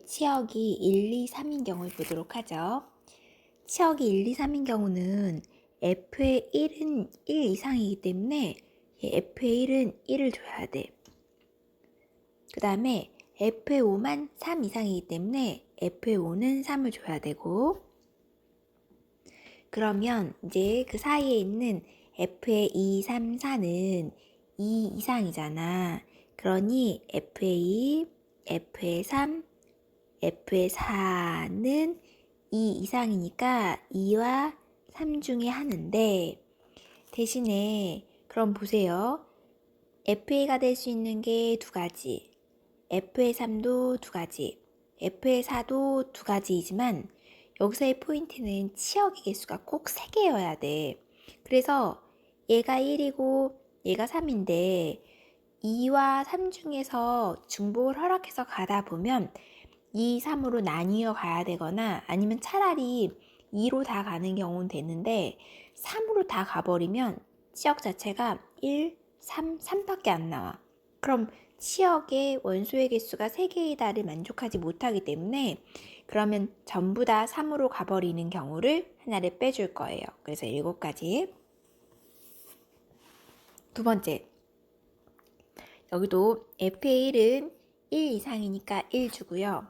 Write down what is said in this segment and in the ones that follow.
치역이 1, 2, 3인 경우를 보도록 하죠. 치역이 1, 2, 3인 경우는 F의 1은 1 이상이기 때문에 F의 1은 1을 줘야 돼. 그 다음에 F의 5만 3 이상이기 때문에 F의 5는 3을 줘야 되고, 그러면 이제 그 사이에 있는 F의 2, 3, 4는 2 이상이잖아. 그러니 F의 2, F의 3, F의 4는 2 이상이니까 2와 3 중에 하나인데, 대신에 그럼 보세요. FA가 될 수 있는 게 두 가지, F의 3도 두 가지, F의 4도 두 가지이지만 여기서의 포인트는 치역의 개수가 꼭 3개여야 돼. 그래서 얘가 1이고 얘가 3인데 2와 3 중에서 중복을 허락해서 가다 보면 2, 3으로 나뉘어 가야 되거나 아니면 차라리 2로 다 가는 경우는 되는데 3으로 다 가버리면 치역 자체가 1, 3, 3밖에 안 나와. 그럼 치역의 원소의 개수가 3개이다를 만족하지 못하기 때문에 그러면 전부 다 3으로 가버리는 경우를 하나를 빼줄 거예요. 그래서 7가지. 두 번째, 여기도 F의 1은 1 이상이니까 1 주고요.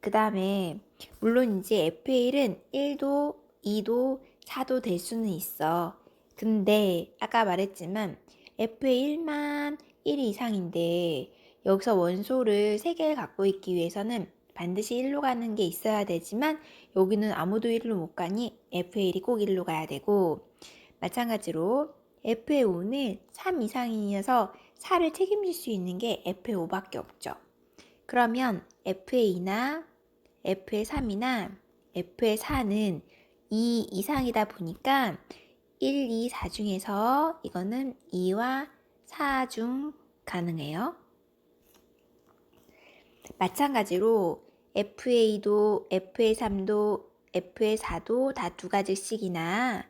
그 다음에 물론 이제 F의 1은 1도, 2도, 4도 될 수는 있어. 근데 아까 말했지만 F의 1만 1 이상인데 여기서 원소를 3개를 갖고 있기 위해서는 반드시 1로 가는 게 있어야 되지만 여기는 아무도 1로 못 가니 F의 1이 꼭 1로 가야 되고, 마찬가지로 F의 5는 3 이상이어서 4를 책임질 수 있는 게 F의 5밖에 없죠. 그러면 F의 2나 F의 3이나 F의 4는 2 이상이다 보니까 1, 2, 4 중에서 이거는 2와 4 중 가능해요. 마찬가지로 F의 2도, F의 3도, F의 4도 다 두 가지씩이나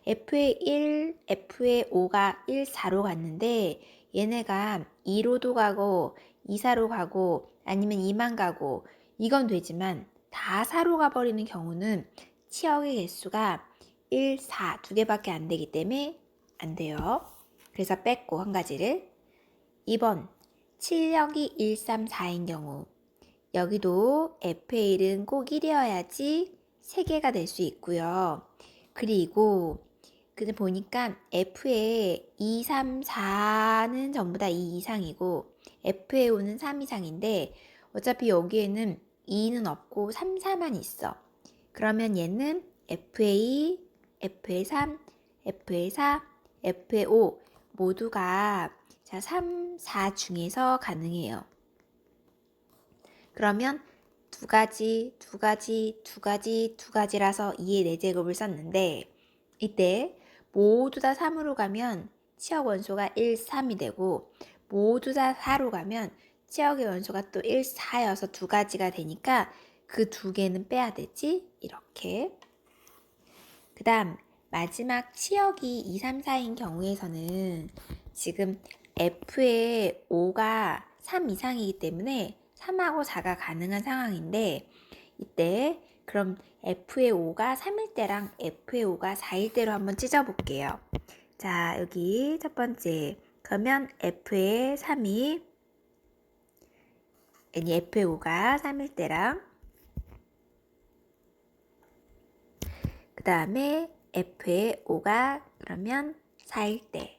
F의 1, F의 5가 1, 4로 갔는데 얘네가 2로도 가고 2, 4로 가고 아니면 2만 가고 이건 되지만 다 4로 가버리는 경우는 치역의 개수가 1, 4 두 개밖에 안 되기 때문에 안 돼요. 그래서 뺐고 한 가지를. 2번, 치역이 1, 3, 4인 경우 여기도 F의 1은 꼭 1이어야지 3개가 될 수 있고요. 그리고 근데 보니까 F의 2, 3, 4는 전부 다 2 이상이고 F의 5는 3 이상인데 어차피 여기에는 2는 없고 3, 4만 있어. 그러면 얘는 F의 2, F의 3, F의 4, F의 5 모두가 3, 4 중에서 가능해요. 그러면 두 가지, 두 가지, 두 가지, 두 가지라서 2의 4제곱을 썼는데 이때 모두 다 3으로 가면 치역 원소가 1, 3이 되고 모두 다 4로 가면 치역의 원소가 또 1, 4여서 두 가지가 되니까 그 두 개는 빼야 되지? 이렇게. 그 다음 마지막 치역이 2, 3, 4인 경우에서는 지금 F의 5가 3 이상이기 때문에 3하고 4가 가능한 상황인데 이때 그럼 F의 5가 3일 때랑 F의 5가 4일 때로 한번 찢어볼게요. 자, 여기 첫 번째. 그러면 F의 3이 아니 F의 5가 3일 때랑 그 다음에 F의 5가 그러면 4일 때.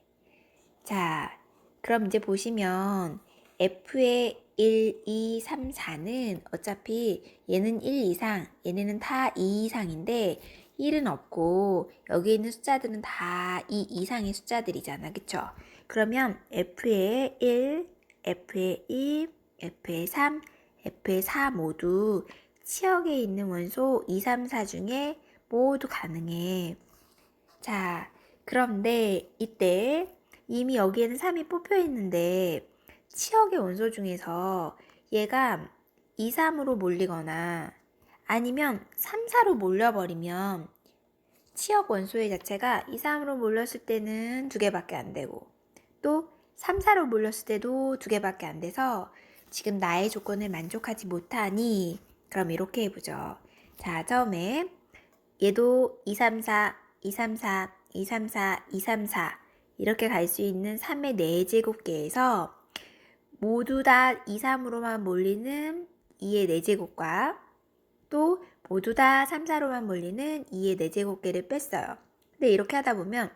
자, 그럼 이제 보시면 F의 1, 2, 3, 4는 어차피 얘는 1 이상, 얘네는 다 2 이상인데 1은 없고 여기 있는 숫자들은 다 2 이상의 숫자들이잖아. 그쵸? 그러면 F의 1, F의 2, F의 3, F의 4 모두 치역에 있는 원소 2, 3, 4 중에 모두 가능해. 자, 그런데 이때 이미 여기에는 3이 뽑혀 있는데 치역의 원소 중에서 얘가 2, 3으로 몰리거나 아니면 3, 4로 몰려버리면 치역 원소의 자체가 2, 3으로 몰렸을 때는 2개밖에 안 되고 또 3, 4로 몰렸을 때도 2개밖에 안 돼서 지금 나의 조건을 만족하지 못하니 그럼 이렇게 해보죠. 자, 처음에 얘도 2, 3, 4, 2, 3, 4, 2, 3, 4, 2, 3, 4 이렇게 갈 수 있는 3의 4제곱계에서 모두 다 2, 3으로만 몰리는 2의 4제곱과 또 모두 다 3, 4로만 몰리는 2의 4제곱계를 뺐어요. 근데 이렇게 하다 보면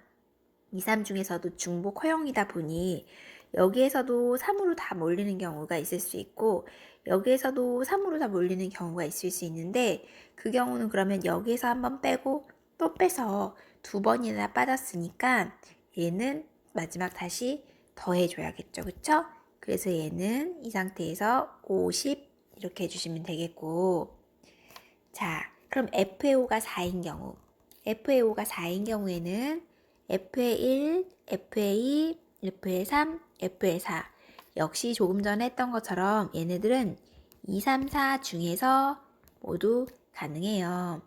2, 3 중에서도 중복 허용이다 보니 여기에서도 3으로 다 몰리는 경우가 있을 수 있고 여기에서도 3으로 다 몰리는 경우가 있을 수 있는데 그 경우는 그러면 여기에서 한번 빼고 또 빼서 2번이나 빠졌으니까 얘는 마지막 다시 더해줘야겠죠. 그쵸? 그래서 얘는 이 상태에서 50 이렇게 해주시면 되겠고 자, 그럼 FAO가 4인 경우 FAO가 4인 경우에는 FA1, FA2, FA3, FA4 역시 조금 전에 했던 것처럼 얘네들은 2, 3, 4 중에서 모두 가능해요.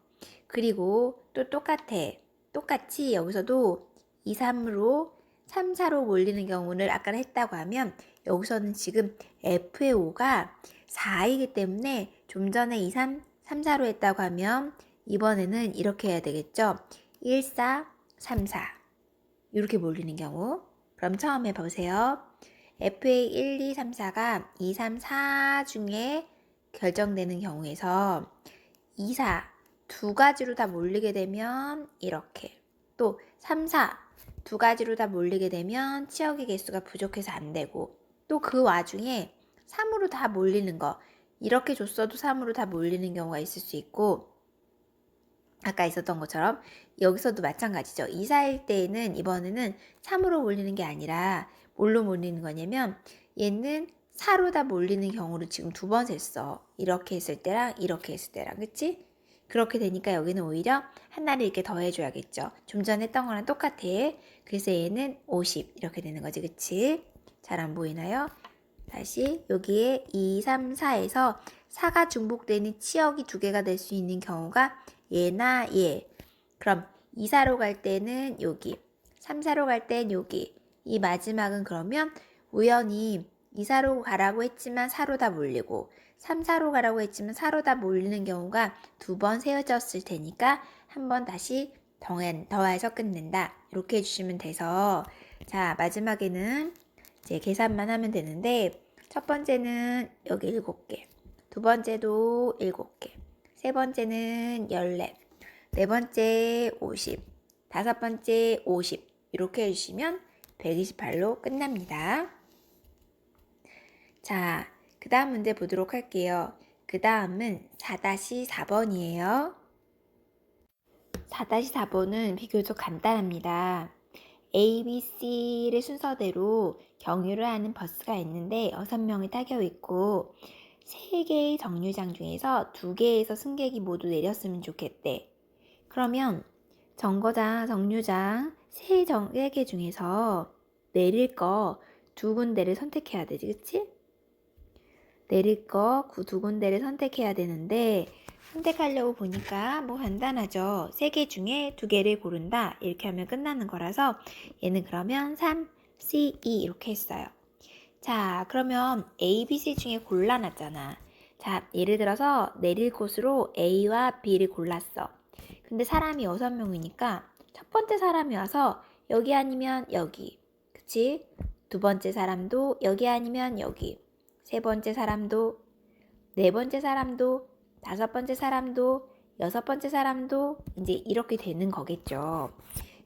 그리고 또 똑같이 여기서도 2, 3으로 3, 4로 몰리는 경우를 아까 했다고 하면 여기서는 지금 FAO가 4이기 때문에 좀 전에 2, 3, 4로 했다고 하면 이번에는 이렇게 해야 되겠죠. 1, 4, 3, 4 이렇게 몰리는 경우 그럼 처음 해보세요. FA 1, 2, 3, 4가 2, 3, 4 중에 결정되는 경우에서 2, 4 두 가지로 다 몰리게 되면 이렇게 또 3, 4 두 가지로 다 몰리게 되면 치역의 개수가 부족해서 안 되고 또 그 와중에 3으로 다 몰리는 거 이렇게 줬어도 3으로 다 몰리는 경우가 있을 수 있고 아까 있었던 것처럼 여기서도 마찬가지죠. 2, 4일 때에는 이번에는 3으로 몰리는 게 아니라 뭘로 몰리는 거냐면 얘는 4로 다 몰리는 경우를 지금 2번 셌어. 이렇게 했을 때랑 이렇게 했을 때랑 그치? 그렇게 되니까 여기는 오히려 하나를 이렇게 더해줘야겠죠. 좀 전에 했던 거랑 똑같아. 그래서 얘는 50 이렇게 되는 거지 그치? 잘 안 보이나요? 다시 여기에 2, 3, 4에서 4가 중복되는 치역이 2개가 될 수 있는 경우가 얘나 얘. 그럼 2, 4로 갈 때는 여기, 3, 4로 갈 때는 여기. 이 마지막은 그러면 우연히 2, 4로 가라고 했지만 4로 다 몰리고 3, 4로 가라고 했지만 4로 다 몰리는 경우가 2번 세워졌을 테니까 한번 다시 더해서 끝낸다. 이렇게 해주시면 돼서 자 마지막에는 이제 계산만 하면 되는데 첫 번째는 여기 7개, 두 번째도 7개, 세 번째는 14, 네 번째 50, 다섯 번째 50 이렇게 해주시면 128로 끝납니다. 자, 그 다음 문제 보도록 할게요. 그 다음은 4-4번이에요. 4-4번은 비교적 간단합니다. A, B, C를 순서대로 경유를 하는 버스가 있는데 6명이 타겨 있고 3개의 정류장 중에서 2개에서 승객이 모두 내렸으면 좋겠대. 그러면 정거장, 정류장 3개 중에서 내릴 거 2군데를 선택해야 되지, 그치? 내릴 거 2군데를 선택해야 되는데 선택하려고 보니까 뭐 간단하죠. 3개 중에 2개를 고른다. 이렇게 하면 끝나는 거라서 얘는 그러면 3, C, E 이렇게 했어요. 자, 그러면 A, B, C 중에 골라놨잖아. 자, 예를 들어서 내릴 곳으로 A와 B를 골랐어. 근데 사람이 6명이니까 첫 번째 사람이 와서 여기 아니면 여기. 그치? 두 번째 사람도 여기 아니면 여기. 세 번째 사람도, 네 번째 사람도, 다섯 번째 사람도, 여섯 번째 사람도 이제 이렇게 되는 거겠죠.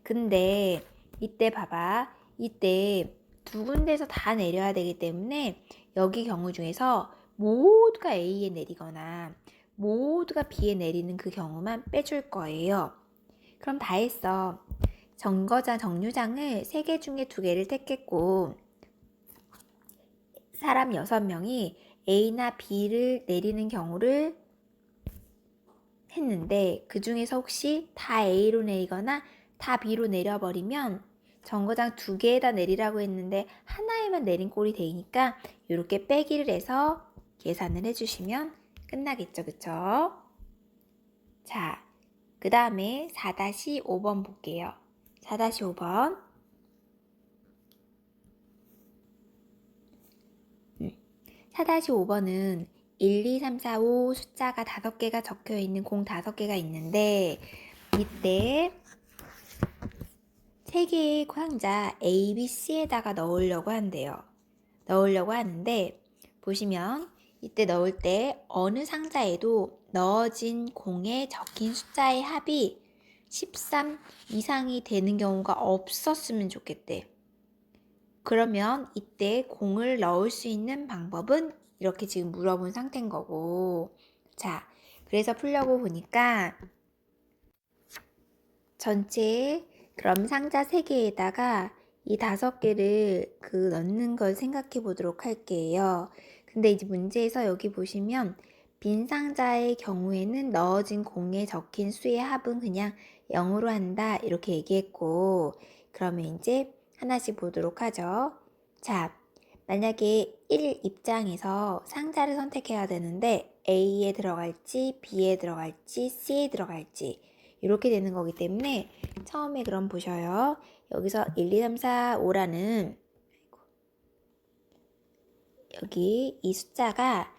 근데 이때 봐봐. 이때 2군데에서 다 내려야 되기 때문에 여기 경우 중에서 모두가 A에 내리거나 모두가 B에 내리는 그 경우만 빼줄 거예요. 그럼 다 했어. 정거장, 정류장을 3개 중에 2개를 택했고 사람 6명이 A나 B를 내리는 경우를 했는데 그 중에서 혹시 다 A로 내리거나 다 B로 내려버리면 정거장 2개에다 내리라고 했는데 하나에만 내린 꼴이 되니까 이렇게 빼기를 해서 계산을 해주시면 끝나겠죠. 그쵸? 자, 그 다음에 4-5번 볼게요. 4-5번 4-5번은 1, 2, 3, 4, 5 숫자가 5개가 적혀 있는 공 5개가 있는데 이때 3개의 상자 A, B, C에다가 넣으려고 한대요. 넣으려고 하는데 보시면 이때 넣을 때 어느 상자에도 넣어진 공에 적힌 숫자의 합이 13 이상이 되는 경우가 없었으면 좋겠대. 그러면 이때 공을 넣을 수 있는 방법은 이렇게 지금 물어본 상태인 거고. 자, 그래서 풀려고 보니까 전체 그럼 상자 3개에다가 이 5개를 넣는 걸 생각해 보도록 할게요. 근데 이제 문제에서 여기 보시면 빈 상자의 경우에는 넣어진 공에 적힌 수의 합은 그냥 0으로 한다 이렇게 얘기했고, 그러면 이제 하나씩 보도록 하죠. 자, 만약에 1 입장에서 상자를 선택해야 되는데 A에 들어갈지 B에 들어갈지 C에 들어갈지 이렇게 되는 거기 때문에 처음에 그럼 보셔요. 여기서 1, 2, 3, 4, 5라는 여기 이 숫자가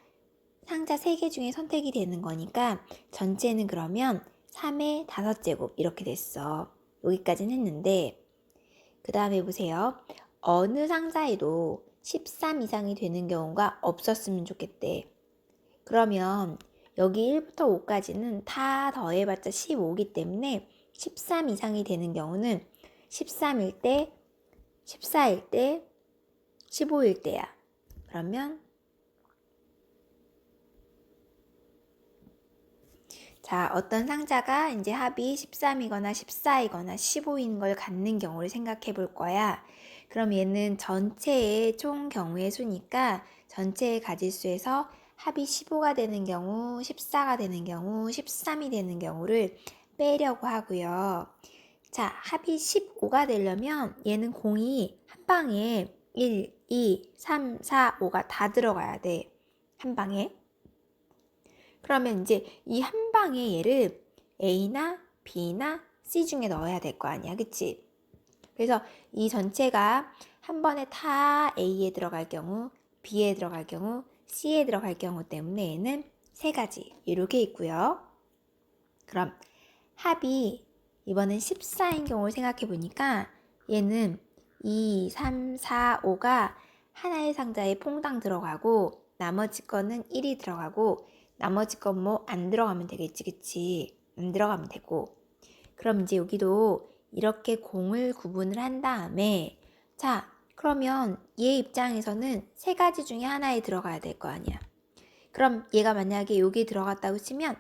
상자 3개 중에 선택이 되는 거니까 전체는 그러면 3의 5제곱 이렇게 됐어. 여기까지는 했는데 그 다음에 보세요. 어느 상자에도 13 이상이 되는 경우가 없었으면 좋겠대. 그러면 여기 1부터 5까지는 다 더해봤자 15이기 때문에 13 이상이 되는 경우는 13일 때, 14일 때, 15일 때야. 그러면 자, 어떤 상자가 이제 합이 13이거나 14이거나 15인 걸 갖는 경우를 생각해 볼 거야. 그럼 얘는 전체의 총 경우의 수니까 전체의 가지수에서 합이 15가 되는 경우, 14가 되는 경우, 13이 되는 경우를 빼려고 하고요. 자, 합이 15가 되려면 얘는 공이 한 방에 1, 2, 3, 4, 5가 다 들어가야 돼. 한 방에. 그러면 이제 이 한 방에 얘를 A나 B나 C 중에 넣어야 될 거 아니야. 그치? 그래서 이 전체가 한 번에 다 A에 들어갈 경우, B에 들어갈 경우, C에 들어갈 경우 때문에 얘는 3가지 이렇게 있고요. 그럼 합이 이번엔 14인 경우를 생각해 보니까 얘는 2, 3, 4, 5가 하나의 상자에 퐁당 들어가고 나머지 거는 1이 들어가고 나머지 건 뭐 안 들어가면 되겠지, 그치? 안 들어가면 되고. 그럼 이제 여기도 이렇게 공을 구분을 한 다음에 자, 그러면 얘 입장에서는 3가지 중에 하나에 들어가야 될 거 아니야. 그럼 얘가 만약에 여기 들어갔다고 치면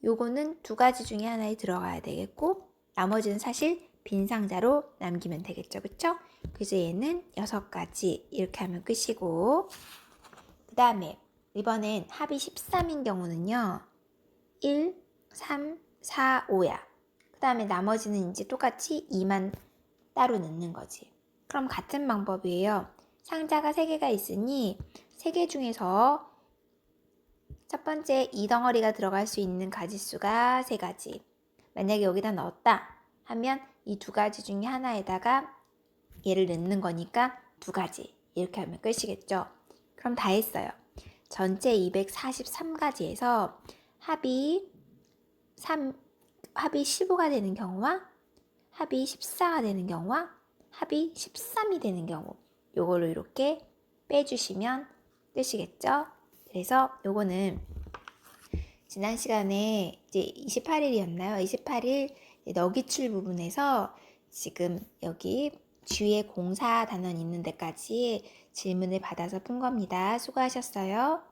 요거는 2가지 중에 하나에 들어가야 되겠고 나머지는 사실 빈 상자로 남기면 되겠죠. 그쵸? 그래서 얘는 6가지 이렇게 하면 끝이고 그 다음에 이번엔 합이 13인 경우는요 1, 3, 4, 5야. 그 다음에 나머지는 이제 똑같이 2만 따로 넣는 거지. 그럼 같은 방법이에요. 상자가 3개가 있으니 3개 중에서 첫 번째 이 덩어리가 들어갈 수 있는 가지수가 3가지. 만약에 여기다 넣었다 하면 이 2가지 중에 하나에다가 얘를 넣는 거니까 2가지. 이렇게 하면 끝이겠죠. 그럼 다 했어요. 전체 243가지에서 합이 15가 되는 경우와 합이 14가 되는 경우와 합이 13이 되는 경우 요거를 이렇게 빼주시면 끝이겠죠. 그래서 요거는 지난 시간에 이제 28일이었나요? 28일 너기출 부분에서 지금 여기 뒤에 공사 단원 있는 데까지 질문을 받아서 푼 겁니다. 수고하셨어요.